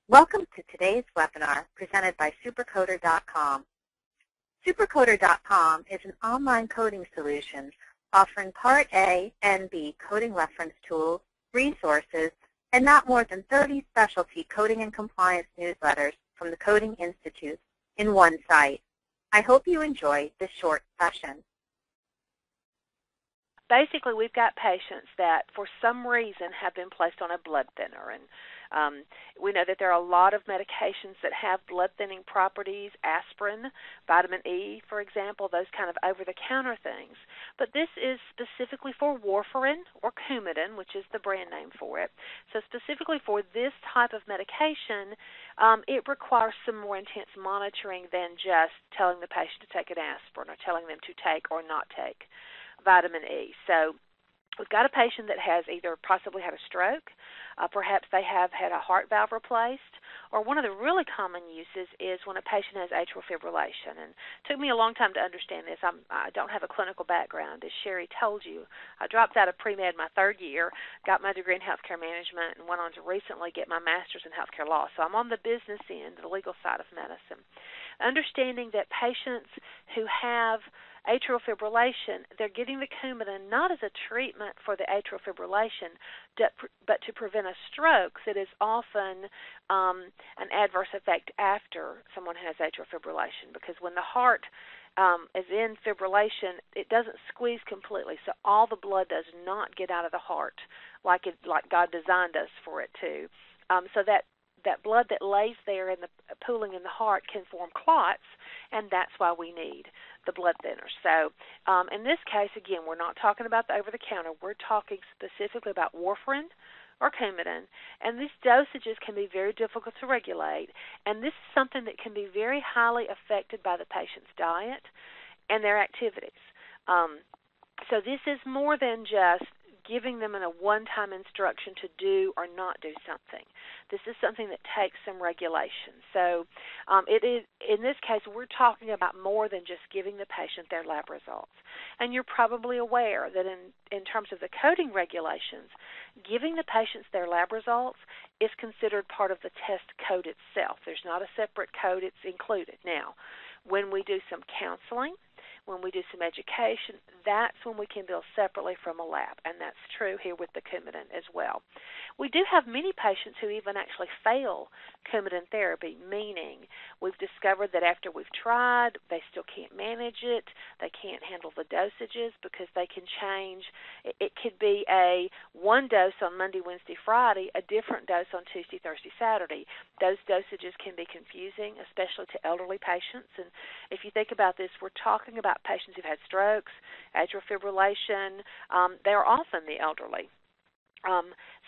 Welcome to today's webinar presented by Supercoder.com. Supercoder.com is an online coding solution offering Part A and B coding reference tools, resources, and not more than 30 specialty coding and compliance newsletters from the Coding Institute in one site. I hope you enjoy this short session. Basically, we've got patients that for some reason have been placed on a blood thinner, and we know that there are a lot of medications that have blood thinning properties, aspirin, vitamin E, for example, those kind of over-the-counter things. But this is specifically for warfarin or Coumadin, which is the brand name for it. So specifically for this type of medication, it requires some more intense monitoring than just telling the patient to take an aspirin or telling them to take or not take vitamin E. So we've got a patient that has either possibly had a stroke, perhaps they have had a heart valve replaced, or one of the really common uses is when a patient has atrial fibrillation. And it took me a long time to understand this. I don't have a clinical background. As Sherry told you, I dropped out of pre-med my third year, got my degree in healthcare management, and went on to recently get my master's in healthcare law. So I'm on the business end, the legal side of medicine. Understanding that patients who have atrial fibrillation, they're getting the Coumadin not as a treatment for the atrial fibrillation, but to prevent a stroke that is often an adverse effect after someone has atrial fibrillation, because when the heart is in fibrillation, it doesn't squeeze completely, so all the blood does not get out of the heart like God designed us for it to. So that blood that lays there in the pooling in the heart can form clots, and that's why we need the blood thinners. So in this case, again, we're not talking about the over-the-counter. We're talking specifically about warfarin or Coumadin, and these dosages can be very difficult to regulate, and this is something that can be very highly affected by the patient's diet and their activities. So this is more than just giving them a one-time instruction to do or not do something. This is something that takes some regulation. So it is, in this case, we're talking about more than just giving the patient their lab results. And you're probably aware that in terms of the coding regulations, giving the patients their lab results is considered part of the test code itself. There's not a separate code, it's included. Now, when we do some counseling, when we do some education, that's when we can bill separately from a lab, and that's true here with the Coumadin as well. We do have many patients who even actually fail Coumadin therapy, meaning we've discovered that after we've tried, they still can't manage it, they can't handle the dosages because they can change. It could be one dose on Monday, Wednesday, Friday, a different dose on Tuesday, Thursday, Saturday. Those dosages can be confusing, especially to elderly patients. And if you think about this, we're talking about patients who've had strokes, atrial fibrillation. They're often the elderly.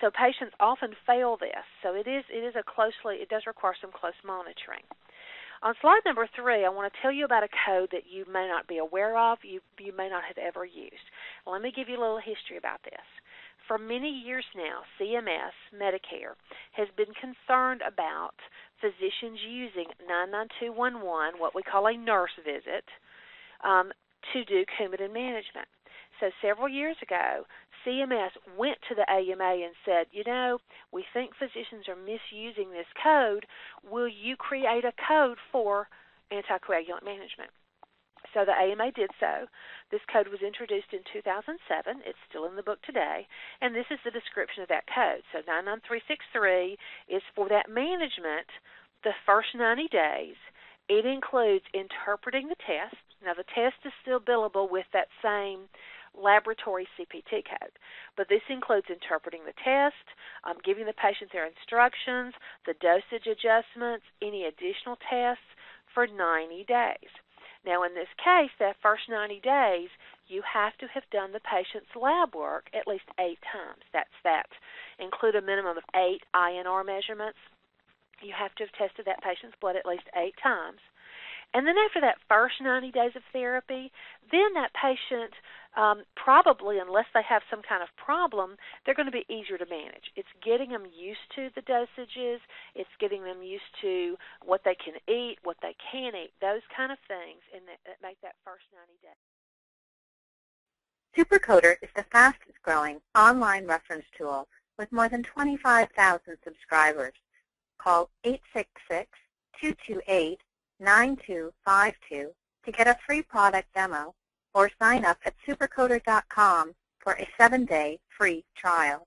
So patients often fail this. So it does require some close monitoring. On slide number 3, I want to tell you about a code that you may not be aware of, you may not have ever used. Let me give you a little history about this. For many years now, CMS, Medicare, has been concerned about physicians using 99211, what we call a nurse visit, to do Coumadin management. So several years ago, CMS went to the AMA and said, we think physicians are misusing this code. Will you create a code for anticoagulant management? So the AMA did so. This code was introduced in 2007. It's still in the book today, and this is the description of that code. So 99363 is for that management the first 90 days. It includes interpreting the test. Now, the test is still billable with that same laboratory CPT code, but this includes interpreting the test, giving the patient their instructions, the dosage adjustments, any additional tests for 90 days. Now, in this case, that first 90 days, you have to have done the patient's lab work at least 8 times. That include a minimum of 8 INR measurements. You have to have tested that patient's blood at least 8 times. And then after that first 90 days of therapy, then that patient probably, unless they have some kind of problem, they're going to be easier to manage. It's getting them used to the dosages. It's getting them used to what they can eat, what they can't eat, those kind of things, and that make that first 90 days. Supercoder is the fastest-growing online reference tool with more than 25,000 subscribers. call 866-228-9252 to get a free product demo, or sign up at supercoder.com for a 7-day free trial.